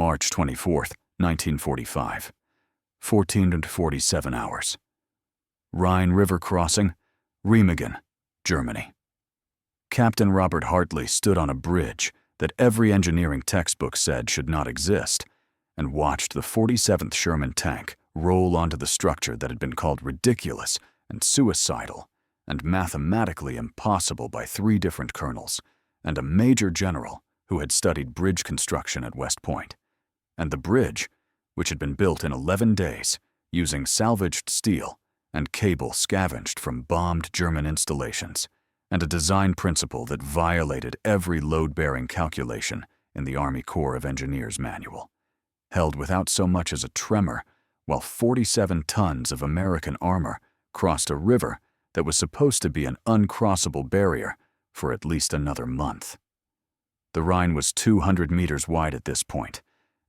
March 24, 1945. 14:47 hours. Rhine River crossing, Remagen, Germany. Captain Robert Hartley stood on a bridge that every engineering textbook said should not exist and watched the 47th Sherman tank roll onto the structure that had been called ridiculous and suicidal and mathematically impossible by 3 different colonels and a major general who had studied bridge construction at West Point. And the bridge, which had been built in 11 days using salvaged steel and cable scavenged from bombed German installations, and a design principle that violated every load-bearing calculation in the Army Corps of Engineers manual, held without so much as a tremor while 47 tons of American armor crossed a river that was supposed to be an uncrossable barrier for at least another month. The Rhine was 200 meters wide at this point,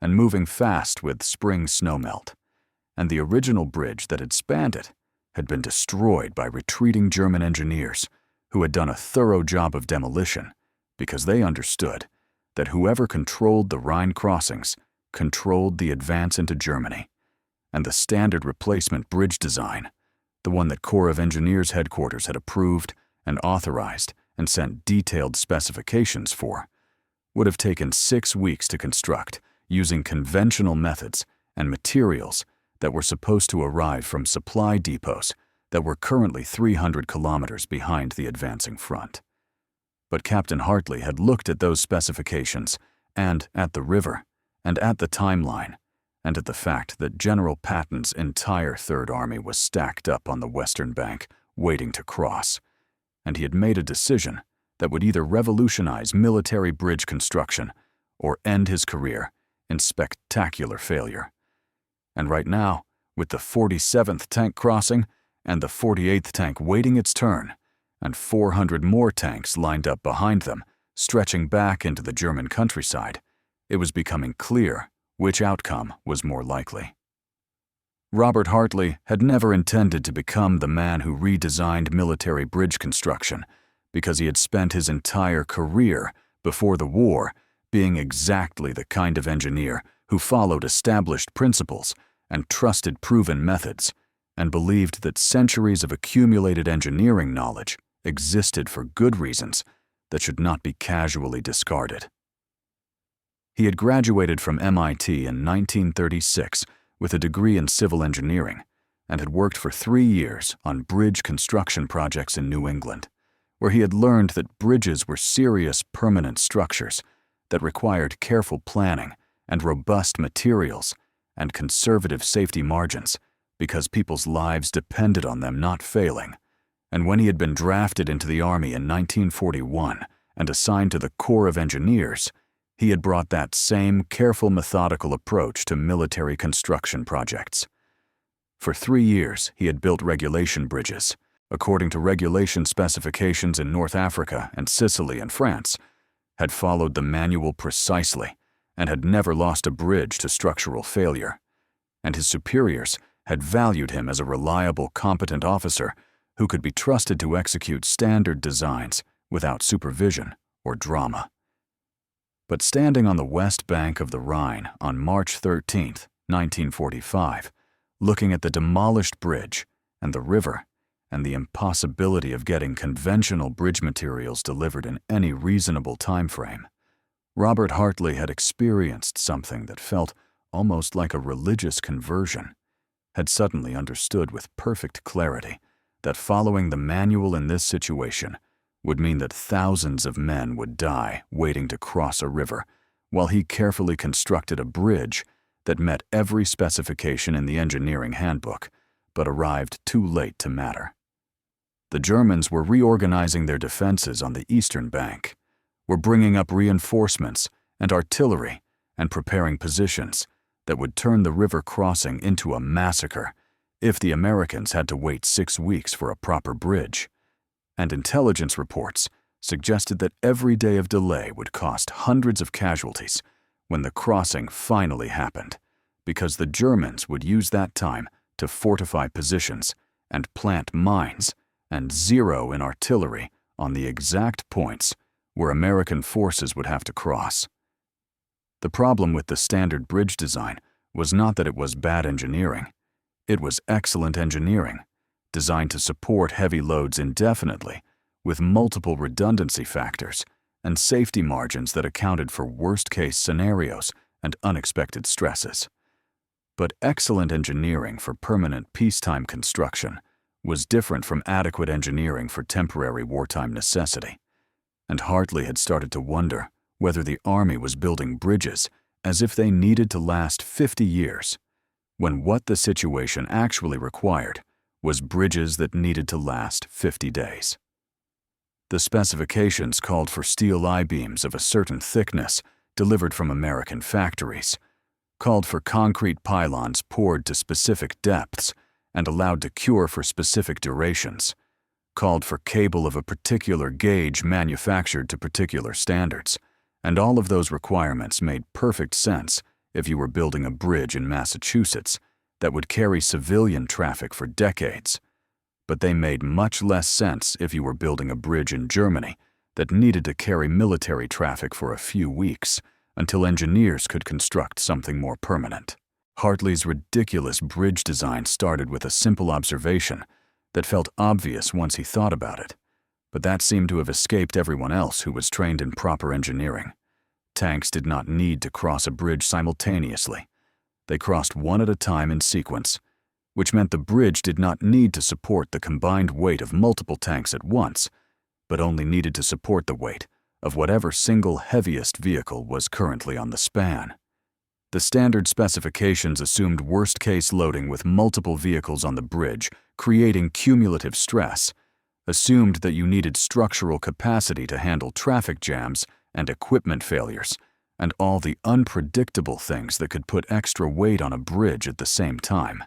and moving fast with spring snowmelt, and the original bridge that had spanned it had been destroyed by retreating German engineers who had done a thorough job of demolition because they understood that whoever controlled the Rhine crossings controlled the advance into Germany, and the standard replacement bridge design, the one that Corps of Engineers headquarters had approved and authorized and sent detailed specifications for, would have taken 6 weeks to construct using conventional methods and materials that were supposed to arrive from supply depots that were currently 300 kilometers behind the advancing front. But Captain Hartley had looked at those specifications and at the river and at the timeline and at the fact that General Patton's entire Third Army was stacked up on the western bank waiting to cross, and he had made a decision that would either revolutionize military bridge construction or end his career in spectacular failure. And right now, with the 47th tank crossing and the 48th tank waiting its turn, and 400 more tanks lined up behind them, stretching back into the German countryside, it was becoming clear which outcome was more likely. Robert Hartley had never intended to become the man who redesigned military bridge construction because he had spent his entire career before the war being exactly the kind of engineer who followed established principles and trusted proven methods and believed that centuries of accumulated engineering knowledge existed for good reasons that should not be casually discarded. He had graduated from MIT in 1936 with a degree in civil engineering and had worked for 3 years on bridge construction projects in New England, where he had learned that bridges were serious permanent structures that required careful planning and robust materials and conservative safety margins because people's lives depended on them not failing. And when he had been drafted into the Army in 1941 and assigned to the Corps of Engineers, he had brought that same careful, methodical approach to military construction projects. For 3 years, he had built regulation bridges, according to regulation specifications in North Africa and Sicily and France, had followed the manual precisely, and had never lost a bridge to structural failure. And his superiors had valued him as a reliable, competent officer who could be trusted to execute standard designs without supervision or drama. But standing on the west bank of the Rhine on March 13, 1945, looking at the demolished bridge and the river and the impossibility of getting conventional bridge materials delivered in any reasonable time frame, Robert Hartley had experienced something that felt almost like a religious conversion, had suddenly understood with perfect clarity that following the manual in this situation would mean that thousands of men would die waiting to cross a river, while he carefully constructed a bridge that met every specification in the engineering handbook, but arrived too late to matter. The Germans were reorganizing their defenses on the eastern bank, were bringing up reinforcements and artillery and preparing positions that would turn the river crossing into a massacre if the Americans had to wait 6 weeks for a proper bridge. And intelligence reports suggested that every day of delay would cost hundreds of casualties when the crossing finally happened, because the Germans would use that time to fortify positions and plant mines and zero in artillery on the exact points where American forces would have to cross. The problem with the standard bridge design was not that it was bad engineering. It was excellent engineering, designed to support heavy loads indefinitely, with multiple redundancy factors and safety margins that accounted for worst-case scenarios and unexpected stresses. But excellent engineering for permanent peacetime construction was different from adequate engineering for temporary wartime necessity, and Hartley had started to wonder whether the Army was building bridges as if they needed to last 50 years, when what the situation actually required was bridges that needed to last 50 days. The specifications called for steel I-beams of a certain thickness delivered from American factories, called for concrete pylons poured to specific depths and allowed to cure for specific durations, called for cable of a particular gauge manufactured to particular standards, and all of those requirements made perfect sense if you were building a bridge in Massachusetts that would carry civilian traffic for decades. But they made much less sense if you were building a bridge in Germany that needed to carry military traffic for a few weeks until engineers could construct something more permanent. Hartley's ridiculous bridge design started with a simple observation that felt obvious once he thought about it, but that seemed to have escaped everyone else who was trained in proper engineering. Tanks did not need to cross a bridge simultaneously. They crossed one at a time in sequence, which meant the bridge did not need to support the combined weight of multiple tanks at once, but only needed to support the weight of whatever single heaviest vehicle was currently on the span. The standard specifications assumed worst-case loading with multiple vehicles on the bridge, creating cumulative stress, assumed that you needed structural capacity to handle traffic jams and equipment failures, and all the unpredictable things that could put extra weight on a bridge at the same time.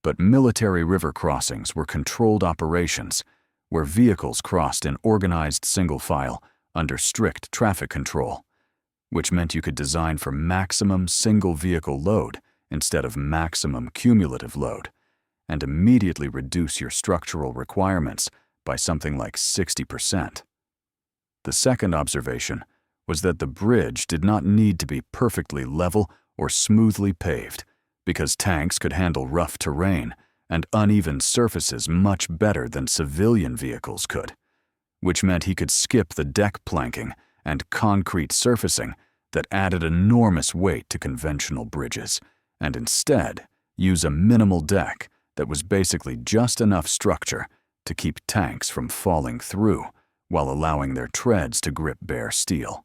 But military river crossings were controlled operations where vehicles crossed in organized single file under strict traffic control, which meant you could design for maximum single vehicle load instead of maximum cumulative load, and immediately reduce your structural requirements by something like 60%. The second observation was that the bridge did not need to be perfectly level or smoothly paved, because tanks could handle rough terrain and uneven surfaces much better than civilian vehicles could, which meant he could skip the deck planking and concrete surfacing that added enormous weight to conventional bridges, and instead use a minimal deck that was basically just enough structure to keep tanks from falling through while allowing their treads to grip bare steel.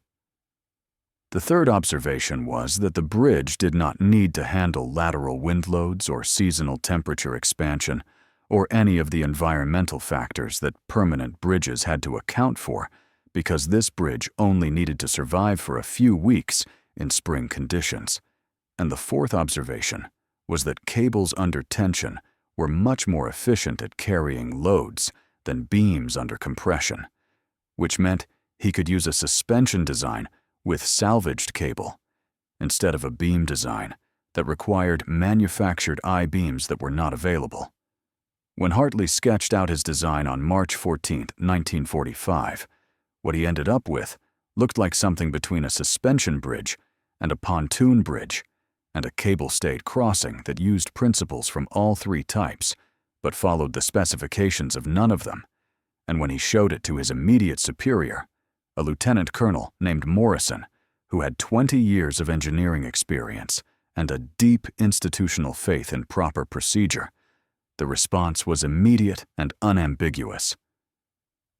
The third observation was that the bridge did not need to handle lateral wind loads or seasonal temperature expansion or any of the environmental factors that permanent bridges had to account for, because this bridge only needed to survive for a few weeks in spring conditions. And the fourth observation was that cables under tension were much more efficient at carrying loads than beams under compression, which meant he could use a suspension design with salvaged cable instead of a beam design that required manufactured I-beams that were not available. When Hartley sketched out his design on March 14, 1945, what he ended up with looked like something between a suspension bridge and a pontoon bridge and a cable-stayed crossing that used principles from all three types but followed the specifications of none of them. And when he showed it to his immediate superior, a lieutenant colonel named Morrison, who had 20 years of engineering experience and a deep institutional faith in proper procedure, the response was immediate and unambiguous.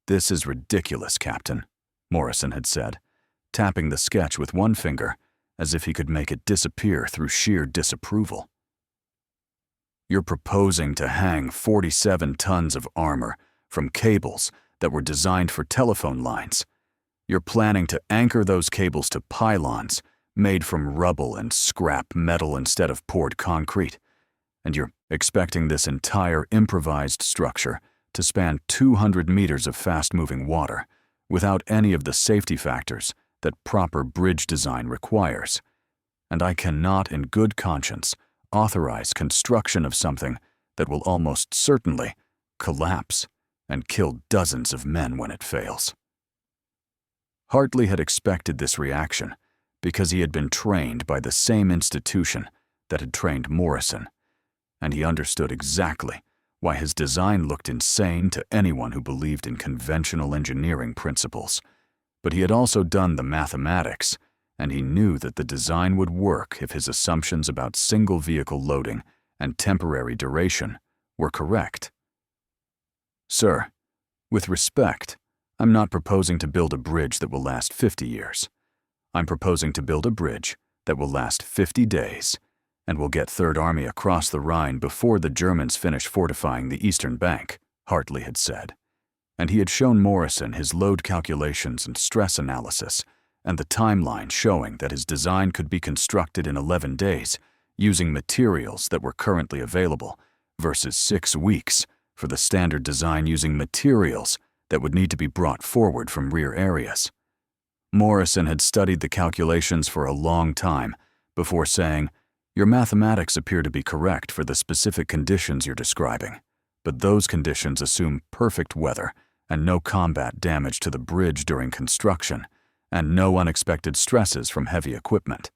"This is ridiculous, Captain," Morrison had said, tapping the sketch with one finger as if he could make it disappear through sheer disapproval. "You're proposing to hang 47 tons of armor from cables that were designed for telephone lines. You're planning to anchor those cables to pylons made from rubble and scrap metal instead of poured concrete, and you're expecting this entire improvised structure to span 200 meters of fast-moving water without any of the safety factors that proper bridge design requires. And I cannot, in good conscience, authorize construction of something that will almost certainly collapse and kill dozens of men when it fails." Hartley had expected this reaction because he had been trained by the same institution that had trained Morrison, and he understood exactly why his design looked insane to anyone who believed in conventional engineering principles. But he had also done the mathematics, and he knew that the design would work if his assumptions about single vehicle loading and temporary duration were correct. Sir, with respect, I'm not proposing to build a bridge that will last 50 years. I'm proposing to build a bridge that will last 50 days and will get Third Army across the Rhine before the Germans finish fortifying the eastern bank, Hartley had said. And he had shown Morrison his load calculations and stress analysis, and the timeline showing that his design could be constructed in 11 days using materials that were currently available, versus 6 weeks for the standard design using materials that would need to be brought forward from rear areas. Morrison had studied the calculations for a long time before saying, "Your mathematics appear to be correct for the specific conditions you're describing, but those conditions assume perfect weather and no combat damage to the bridge during construction, and no unexpected stresses from heavy equipment.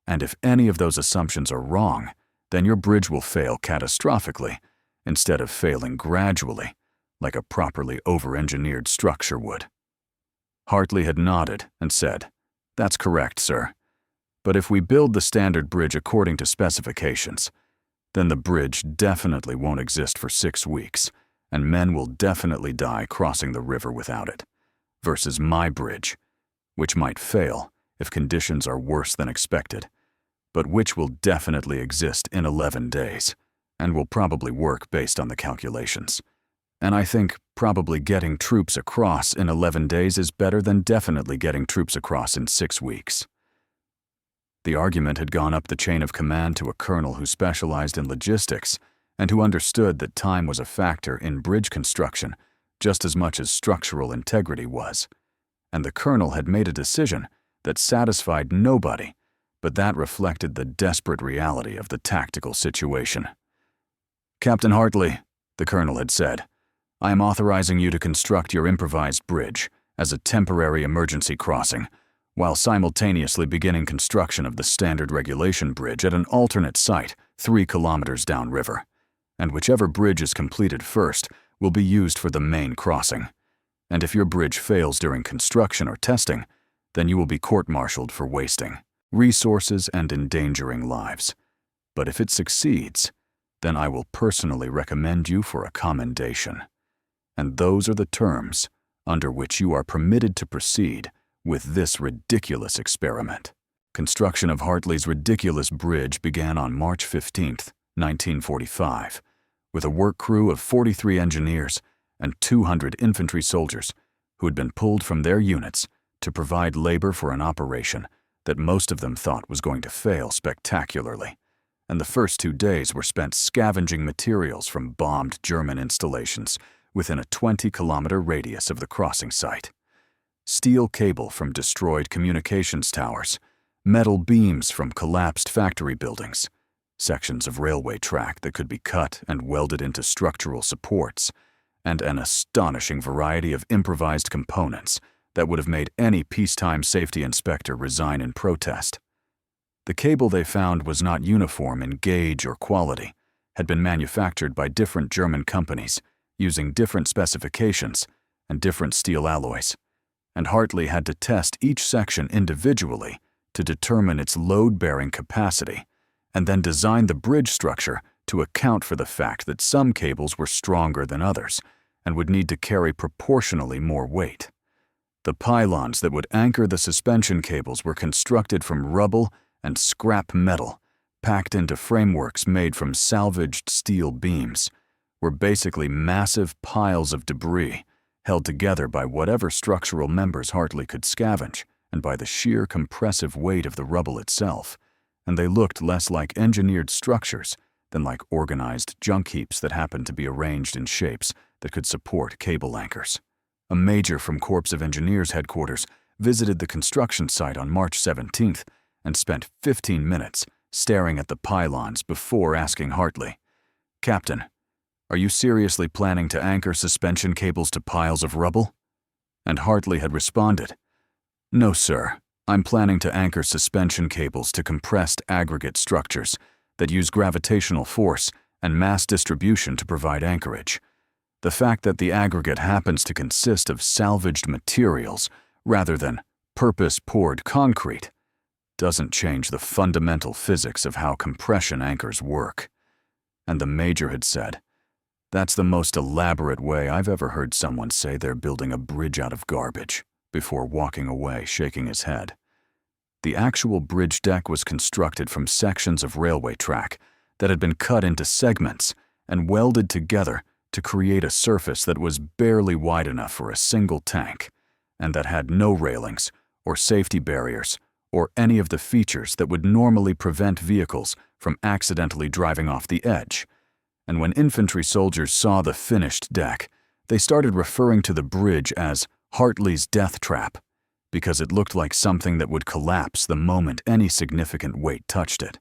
And if any of those assumptions are wrong, then your bridge will fail catastrophically, instead of failing gradually, like a properly over-engineered structure would." Hartley had nodded and said, "That's correct, sir. But if we build the standard bridge according to specifications, then the bridge definitely won't exist for 6 weeks, and men will definitely die crossing the river without it, versus my bridge, which might fail if conditions are worse than expected, but which will definitely exist in 11 days, and will probably work based on the calculations. And I think probably getting troops across in 11 days is better than definitely getting troops across in 6 weeks." The argument had gone up the chain of command to a colonel who specialized in logistics and who understood that time was a factor in bridge construction just as much as structural integrity was. And the colonel had made a decision that satisfied nobody, but that reflected the desperate reality of the tactical situation. "Captain Hartley," the colonel had said, "I am authorizing you to construct your improvised bridge as a temporary emergency crossing, while simultaneously beginning construction of the standard regulation bridge at an alternate site 3 kilometers downriver. And whichever bridge is completed first will be used for the main crossing. And if your bridge fails during construction or testing, then you will be court-martialed for wasting resources and endangering lives. But if it succeeds, then I will personally recommend you for a commendation. And those are the terms under which you are permitted to proceed with this ridiculous experiment." Construction of Hartley's ridiculous bridge began on March 15, 1945, with a work crew of 43 engineers and 200 infantry soldiers who had been pulled from their units to provide labor for an operation that most of them thought was going to fail spectacularly. And the first 2 days were spent scavenging materials from bombed German installations within a 20-kilometer radius of the crossing site. Steel cable from destroyed communications towers, metal beams from collapsed factory buildings, sections of railway track that could be cut and welded into structural supports, and an astonishing variety of improvised components that would have made any peacetime safety inspector resign in protest. The cable they found was not uniform in gauge or quality, had been manufactured by different German companies using different specifications and different steel alloys, and Hartley had to test each section individually to determine its load-bearing capacity, and then design the bridge structure to account for the fact that some cables were stronger than others and would need to carry proportionally more weight. The pylons that would anchor the suspension cables were constructed from rubble and scrap metal, packed into frameworks made from salvaged steel beams, were basically massive piles of debris held together by whatever structural members Hartley could scavenge and by the sheer compressive weight of the rubble itself, and they looked less like engineered structures than like organized junk heaps that happened to be arranged in shapes that could support cable anchors. A major from Corps of Engineers headquarters visited the construction site on March 17th and spent 15 minutes staring at the pylons before asking Hartley, "Captain, are you seriously planning to anchor suspension cables to piles of rubble?" And Hartley had responded, "No, sir, I'm planning to anchor suspension cables to compressed aggregate structures that use gravitational force and mass distribution to provide anchorage. The fact that the aggregate happens to consist of salvaged materials rather than purpose-poured concrete doesn't change the fundamental physics of how compression anchors work. And the Major had said, "That's the most elaborate way I've ever heard someone say they're building a bridge out of garbage," before walking away, shaking his head. The actual bridge deck was constructed from sections of railway track that had been cut into segments and welded together to create a surface that was barely wide enough for a single tank, and that had no railings or safety barriers or any of the features that would normally prevent vehicles from accidentally driving off the edge. And when infantry soldiers saw the finished deck, they started referring to the bridge as Hartley's death trap, because it looked like something that would collapse the moment any significant weight touched it.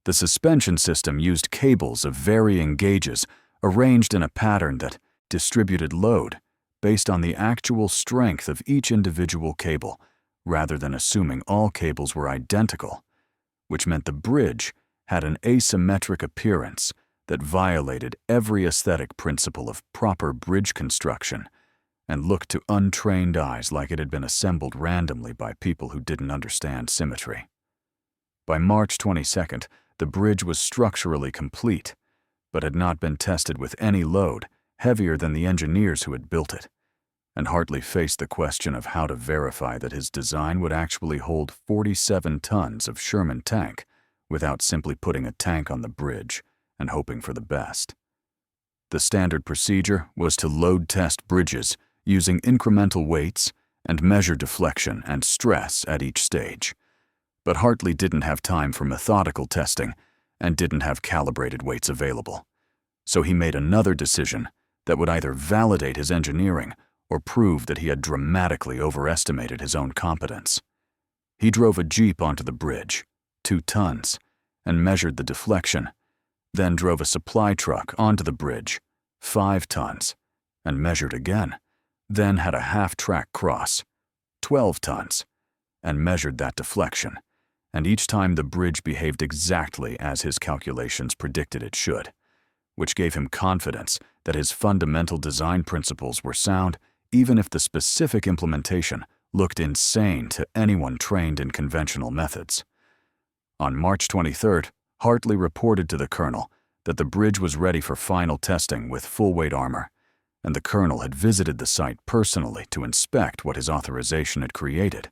The suspension system used cables of varying gauges arranged in a pattern that distributed load based on the actual strength of each individual cable, rather than assuming all cables were identical, which meant the bridge had an asymmetric appearance that violated every aesthetic principle of proper bridge construction and looked to untrained eyes like it had been assembled randomly by people who didn't understand symmetry. By March 22nd, the bridge was structurally complete, but had not been tested with any load heavier than the engineers who had built it, and Hartley faced the question of how to verify that his design would actually hold 47 tons of Sherman tank without simply putting a tank on the bridge and hoping for the best. The standard procedure was to load test bridges using incremental weights and measure deflection and stress at each stage. But Hartley didn't have time for methodical testing and didn't have calibrated weights available. So he made another decision that would either validate his engineering or prove that he had dramatically overestimated his own competence. He drove a Jeep onto the bridge, 2 tons, and measured the deflection, then drove a supply truck onto the bridge, 5 tons, and measured again, then had a half-track cross, 12 tons, and measured that deflection, and each time the bridge behaved exactly as his calculations predicted it should, which gave him confidence that his fundamental design principles were sound even if the specific implementation looked insane to anyone trained in conventional methods. On March 23rd, Hartley reported to the colonel that the bridge was ready for final testing with full-weight armor, and the colonel had visited the site personally to inspect what his authorization had created.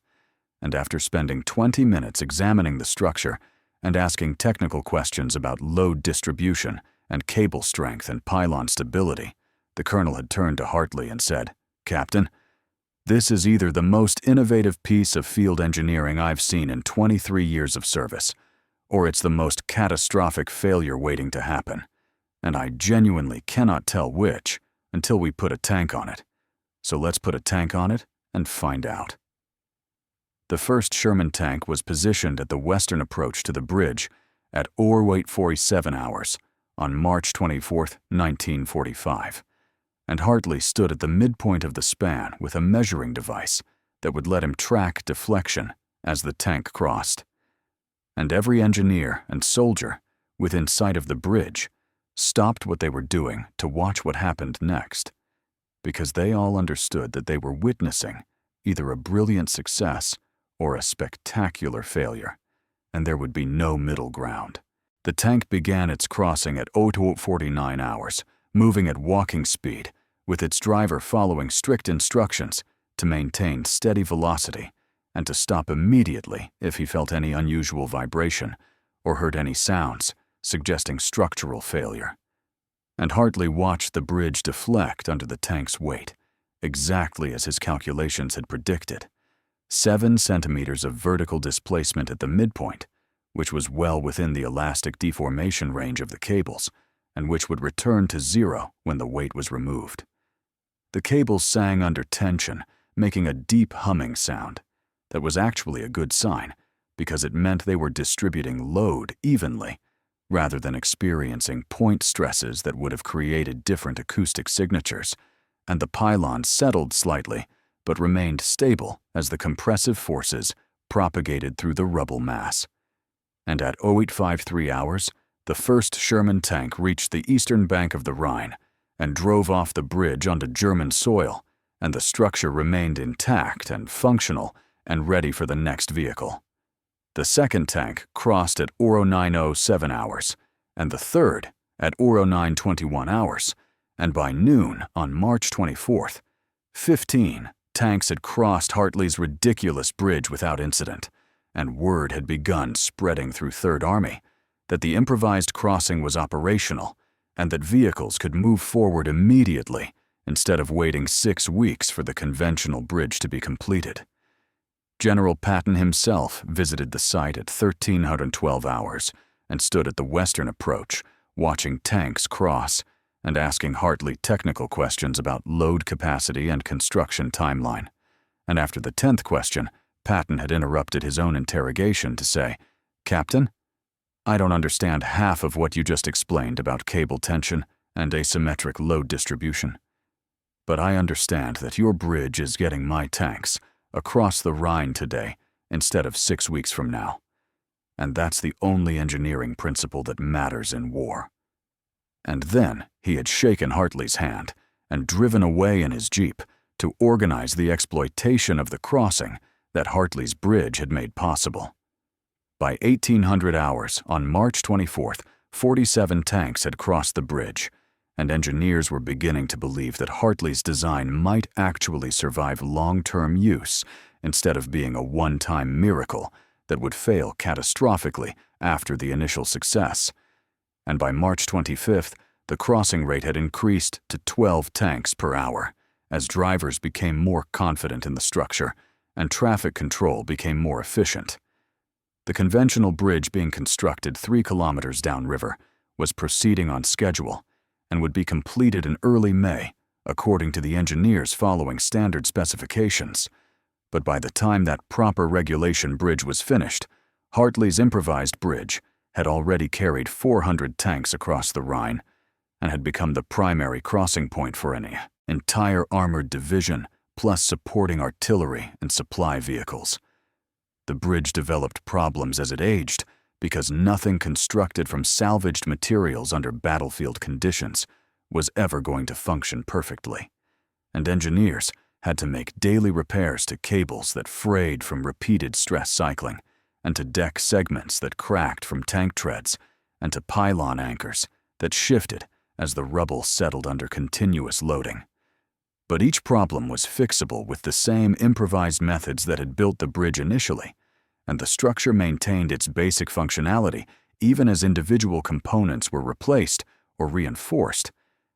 And after spending 20 minutes examining the structure and asking technical questions about load distribution and cable strength and pylon stability, the colonel had turned to Hartley and said, "Captain, this is either the most innovative piece of field engineering I've seen in 23 years of service, or it's the most catastrophic failure waiting to happen, and I genuinely cannot tell which until we put a tank on it. So let's put a tank on it and find out." The first Sherman tank was positioned at the western approach to the bridge at ore weight 47 hours on March 24, 1945, and Hartley stood at the midpoint of the span with a measuring device that would let him track deflection as the tank crossed. And every engineer and soldier within sight of the bridge stopped what they were doing to watch what happened next, because they all understood that they were witnessing either a brilliant success or a spectacular failure, and there would be no middle ground. The tank began its crossing at 02:49 hours, moving at walking speed, with its driver following strict instructions to maintain steady velocity and to stop immediately if he felt any unusual vibration or heard any sounds suggesting structural failure. And Hartley watched the bridge deflect under the tank's weight, exactly as his calculations had predicted. 7 centimeters of vertical displacement at the midpoint, which was well within the elastic deformation range of the cables, and which would return to 0 when the weight was removed. The cables sang under tension, making a deep humming sound. That was actually a good sign, because it meant they were distributing load evenly, rather than experiencing point stresses that would have created different acoustic signatures, and the pylon settled slightly, but remained stable as the compressive forces propagated through the rubble mass. And at 0853 hours, the first Sherman tank reached the eastern bank of the Rhine and drove off the bridge onto German soil, and the structure remained intact and functional and ready for the next vehicle. The second tank crossed at 0907 hours, and the third at 0921 hours, and by noon on March 24th, 15 tanks had crossed Hartley's ridiculous bridge without incident, and word had begun spreading through Third Army that the improvised crossing was operational and that vehicles could move forward immediately instead of waiting 6 weeks for the conventional bridge to be completed. General Patton himself visited the site at 1312 hours and stood at the western approach, watching tanks cross and asking Hartley technical questions about load capacity and construction timeline. And after the 10th question, Patton had interrupted his own interrogation to say, "Captain, I don't understand half of what you just explained about cable tension and asymmetric load distribution. But I understand that your bridge is getting my tanks across the Rhine today instead of 6 weeks from now. And that's the only engineering principle that matters in war." And then he had shaken Hartley's hand and driven away in his Jeep to organize the exploitation of the crossing that Hartley's bridge had made possible. By 1800 hours on March 24th, 47 tanks had crossed the bridge, and engineers were beginning to believe that Hartley's design might actually survive long-term use instead of being a one-time miracle that would fail catastrophically after the initial success. And by March 25th, the crossing rate had increased to 12 tanks per hour as drivers became more confident in the structure and traffic control became more efficient. The conventional bridge being constructed 3 kilometers downriver was proceeding on schedule and would be completed in early May, according to the engineers following standard specifications. But by the time that proper regulation bridge was finished, Hartley's improvised bridge had already carried 400 tanks across the Rhine and had become the primary crossing point for an entire armored division, plus supporting artillery and supply vehicles. The bridge developed problems as it aged because nothing constructed from salvaged materials under battlefield conditions was ever going to function perfectly, and engineers had to make daily repairs to cables that frayed from repeated stress cycling, and to deck segments that cracked from tank treads, and to pylon anchors that shifted as the rubble settled under continuous loading. But each problem was fixable with the same improvised methods that had built the bridge initially, and the structure maintained its basic functionality even as individual components were replaced or reinforced.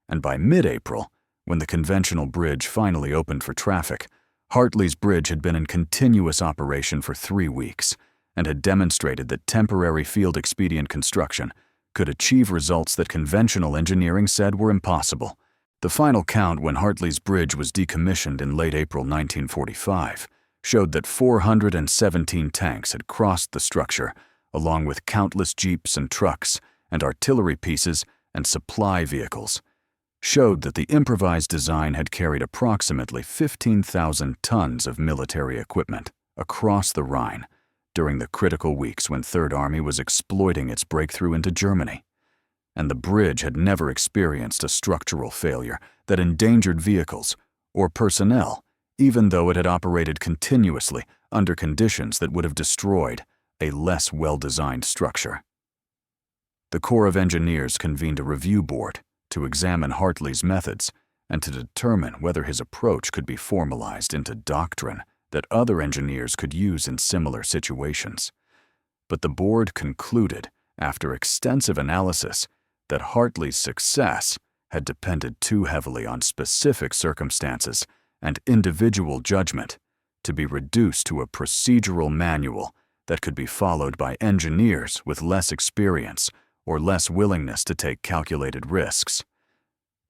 And by mid-April, when the conventional bridge finally opened for traffic, Hartley's bridge had been in continuous operation for 3 weeks and had demonstrated that temporary field expedient construction could achieve results that conventional engineering said were impossible. The final count when Hartley's bridge was decommissioned in late April 1945 showed that 417 tanks had crossed the structure, along with countless jeeps and trucks and artillery pieces and supply vehicles, showed that the improvised design had carried approximately 15,000 tons of military equipment across the Rhine during the critical weeks when Third Army was exploiting its breakthrough into Germany. And the bridge had never experienced a structural failure that endangered vehicles or personnel, even though it had operated continuously under conditions that would have destroyed a less well-designed structure. The Corps of Engineers convened a review board to examine Hartley's methods and to determine whether his approach could be formalized into doctrine that other engineers could use in similar situations. But the board concluded, after extensive analysis, that Hartley's success had depended too heavily on specific circumstances and individual judgment to be reduced to a procedural manual that could be followed by engineers with less experience or less willingness to take calculated risks.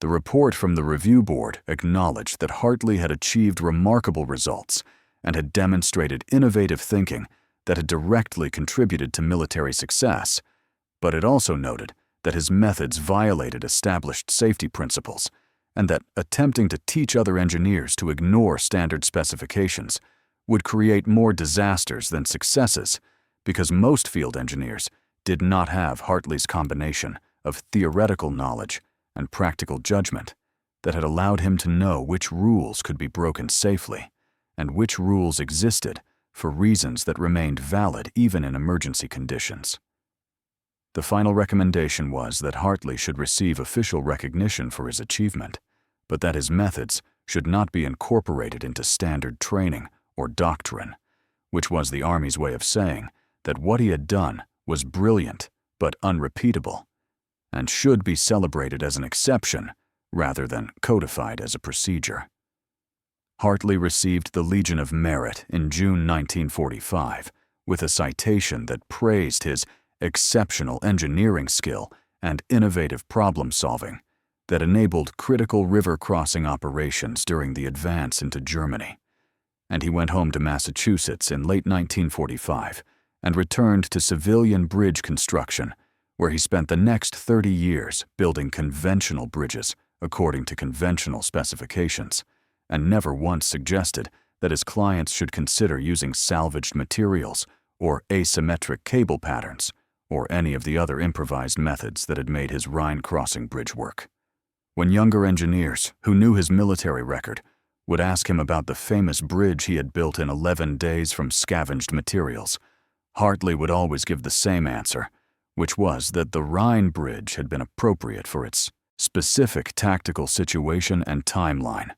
The report from the review board acknowledged that Hartley had achieved remarkable results and had demonstrated innovative thinking that had directly contributed to military success, but it also noted that his methods violated established safety principles and that attempting to teach other engineers to ignore standard specifications would create more disasters than successes, because most field engineers did not have Hartley's combination of theoretical knowledge and practical judgment that had allowed him to know which rules could be broken safely and which rules existed for reasons that remained valid even in emergency conditions. The final recommendation was that Hartley should receive official recognition for his achievement, but that his methods should not be incorporated into standard training or doctrine, which was the Army's way of saying that what he had done was brilliant but unrepeatable, and should be celebrated as an exception rather than codified as a procedure. Hartley received the Legion of Merit in June 1945 with a citation that praised his exceptional engineering skill and innovative problem-solving that enabled critical river crossing operations during the advance into Germany. And he went home to Massachusetts in late 1945 and returned to civilian bridge construction, where he spent the next 30 years building conventional bridges according to conventional specifications, and never once suggested that his clients should consider using salvaged materials or asymmetric cable patterns or any of the other improvised methods that had made his Rhine crossing bridge work. When younger engineers who knew his military record would ask him about the famous bridge he had built in 11 days from scavenged materials, Hartley would always give the same answer, which was that the Rhine bridge had been appropriate for its specific tactical situation and timeline,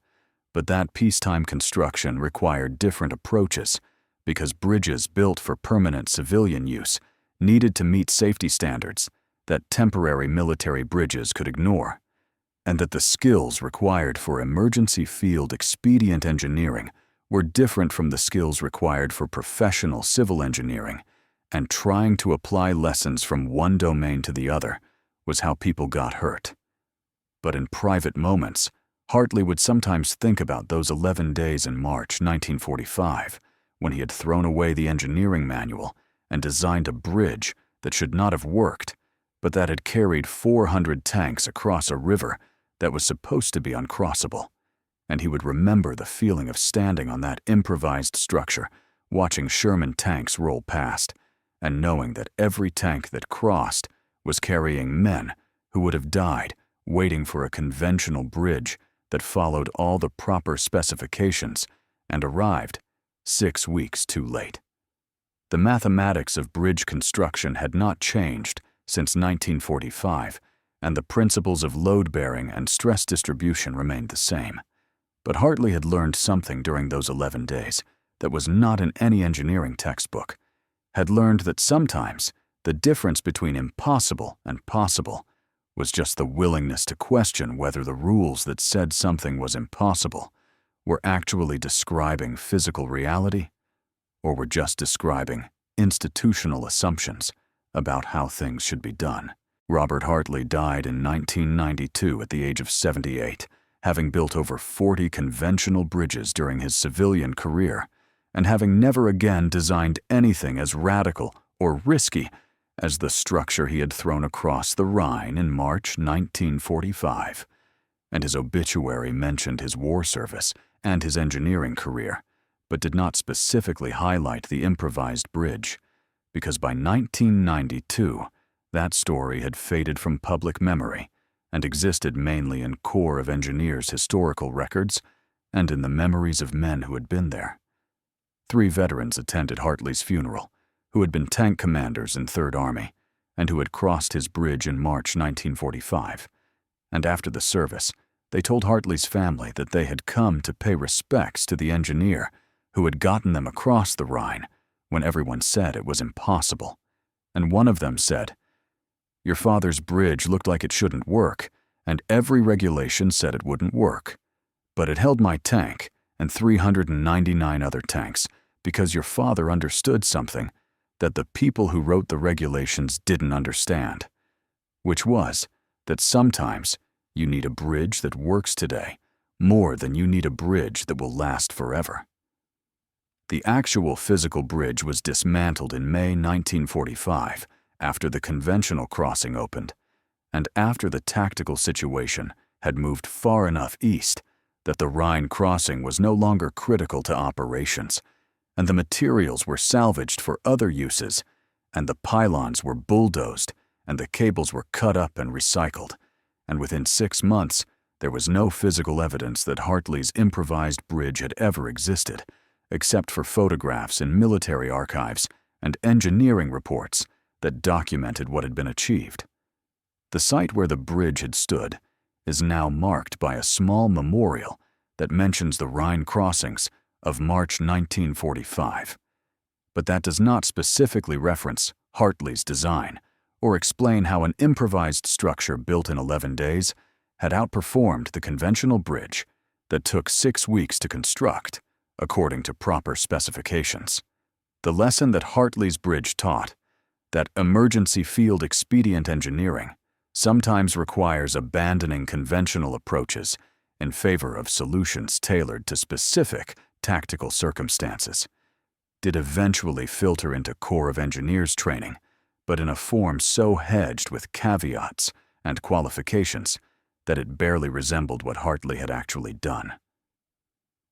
but that peacetime construction required different approaches because bridges built for permanent civilian use needed to meet safety standards that temporary military bridges could ignore, and that the skills required for emergency field expedient engineering were different from the skills required for professional civil engineering, and trying to apply lessons from one domain to the other was how people got hurt. But in private moments, Hartley would sometimes think about those 11 days in March 1945 when he had thrown away the engineering manual and designed a bridge that should not have worked, but that had carried 400 tanks across a river that was supposed to be uncrossable, and he would remember the feeling of standing on that improvised structure, watching Sherman tanks roll past, and knowing that every tank that crossed was carrying men who would have died waiting for a conventional bridge that followed all the proper specifications and arrived 6 weeks too late. The mathematics of bridge construction had not changed since 1945, and the principles of load-bearing and stress distribution remained the same. But Hartley had learned something during those 11 days that was not in any engineering textbook, had learned that sometimes the difference between impossible and possible was just the willingness to question whether the rules that said something was impossible were actually describing physical reality or were just describing institutional assumptions about how things should be done. Robert Hartley died in 1992 at the age of 78, having built over 40 conventional bridges during his civilian career, and having never again designed anything as radical or risky as the structure he had thrown across the Rhine in March 1945. And his obituary mentioned his war service and his engineering career, but did not specifically highlight the improvised bridge, because by 1992, that story had faded from public memory and existed mainly in Corps of Engineers historical records and in the memories of men who had been there. 3 veterans attended Hartley's funeral, who had been tank commanders in 3rd Army and who had crossed his bridge in March 1945. And after the service, they told Hartley's family that they had come to pay respects to the engineer who had gotten them across the Rhine when everyone said it was impossible. And one of them said, "Your father's bridge looked like it shouldn't work, and every regulation said it wouldn't work. But it held my tank and 399 other tanks because your father understood something that the people who wrote the regulations didn't understand, which was that sometimes you need a bridge that works today more than you need a bridge that will last forever." The actual physical bridge was dismantled in May 1945 after the conventional crossing opened, and after the tactical situation had moved far enough east that the Rhine crossing was no longer critical to operations, and the materials were salvaged for other uses, and the pylons were bulldozed, and the cables were cut up and recycled, and within 6 months, there was no physical evidence that Hartley's improvised bridge had ever existed, except for photographs in military archives and engineering reports that documented what had been achieved. The site where the bridge had stood is now marked by a small memorial that mentions the Rhine crossings of March 1945. But that does not specifically reference Hartley's design or explain how an improvised structure built in 11 days had outperformed the conventional bridge that took 6 weeks to construct, according to proper specifications. The lesson that Hartley's bridge taught, that emergency field expedient engineering sometimes requires abandoning conventional approaches in favor of solutions tailored to specific tactical circumstances, did eventually filter into Corps of Engineers training, but in a form so hedged with caveats and qualifications that it barely resembled what Hartley had actually done.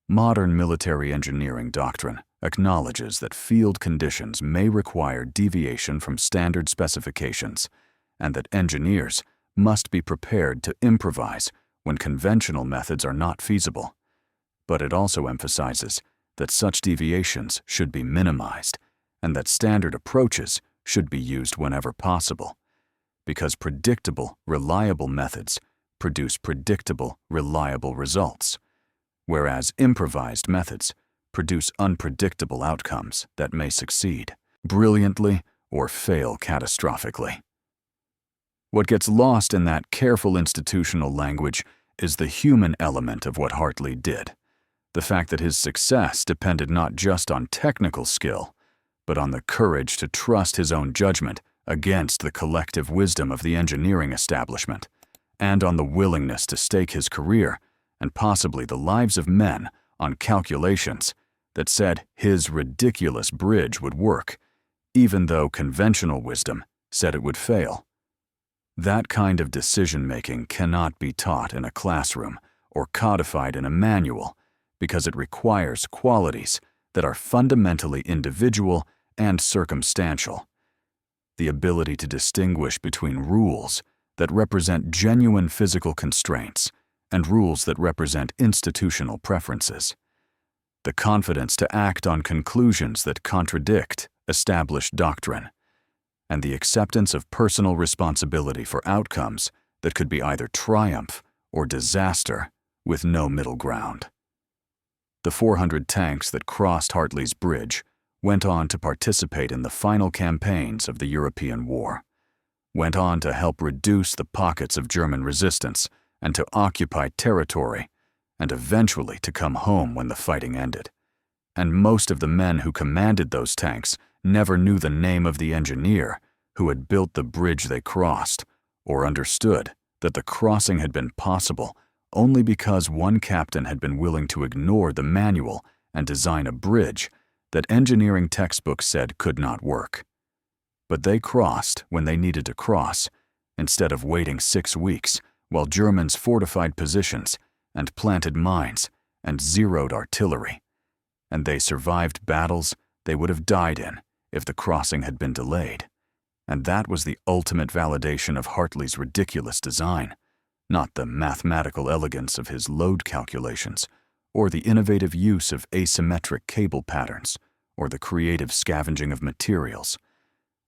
Modern military engineering doctrine acknowledges that field conditions may require deviation from standard specifications, and that engineers must be prepared to improvise when conventional methods are not feasible. But it also emphasizes that such deviations should be minimized, and that standard approaches should be used whenever possible, because predictable, reliable methods produce predictable, reliable results, whereas improvised methods produce unpredictable outcomes that may succeed brilliantly or fail catastrophically. What gets lost in that careful institutional language is the human element of what Hartley did, the fact that his success depended not just on technical skill, but on the courage to trust his own judgment against the collective wisdom of the engineering establishment, and on the willingness to stake his career and possibly the lives of men on calculations that said his ridiculous bridge would work, even though conventional wisdom said it would fail. That kind of decision-making cannot be taught in a classroom or codified in a manual because it requires qualities that are fundamentally individual and circumstantial. The ability to distinguish between rules that represent genuine physical constraints and rules that represent institutional preferences. The confidence to act on conclusions that contradict established doctrine, and the acceptance of personal responsibility for outcomes that could be either triumph or disaster with no middle ground. The 400 tanks that crossed Hartley's bridge went on to participate in the final campaigns of the European War, went on to help reduce the pockets of German resistance and to occupy territory, and eventually to come home when the fighting ended. And most of the men who commanded those tanks never knew the name of the engineer who had built the bridge they crossed, or understood that the crossing had been possible only because one captain had been willing to ignore the manual and design a bridge that engineering textbooks said could not work. But they crossed when they needed to cross, instead of waiting 6 weeks while Germans fortified positions and planted mines and zeroed artillery. And they survived battles they would have died in if the crossing had been delayed. And that was the ultimate validation of Hartley's ridiculous design, not the mathematical elegance of his load calculations, or the innovative use of asymmetric cable patterns, or the creative scavenging of materials,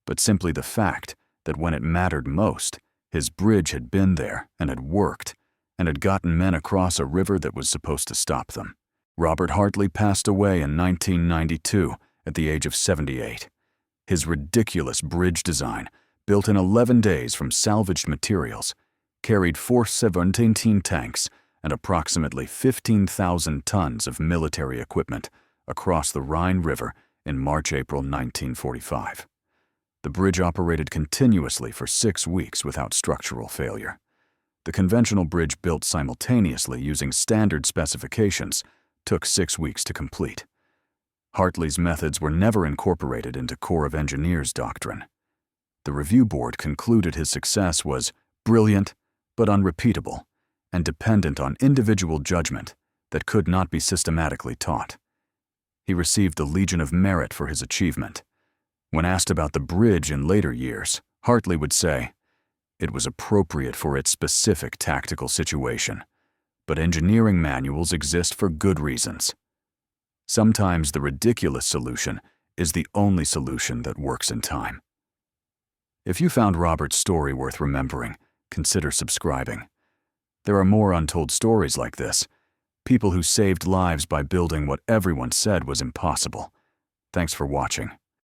but simply the fact that when it mattered most, his bridge had been there and had worked, and had gotten men across a river that was supposed to stop them. Robert Hartley passed away in 1992 at the age of 78. His ridiculous bridge design, built in 11 days from salvaged materials, carried 417 tanks and approximately 15,000 tons of military equipment across the Rhine River in March-April 1945. The bridge operated continuously for 6 weeks without structural failure. The conventional bridge built simultaneously using standard specifications took 6 weeks to complete. Hartley's methods were never incorporated into Corps of Engineers doctrine. The review board concluded his success was brilliant but unrepeatable and dependent on individual judgment that could not be systematically taught. He received the Legion of Merit for his achievement. When asked about the bridge in later years, Hartley would say, "It was appropriate for its specific tactical situation, but engineering manuals exist for good reasons. Sometimes the ridiculous solution is the only solution that works in time." If you found Robert's story worth remembering, consider subscribing. There are more untold stories like this, people who saved lives by building what everyone said was impossible. Thanks for watching.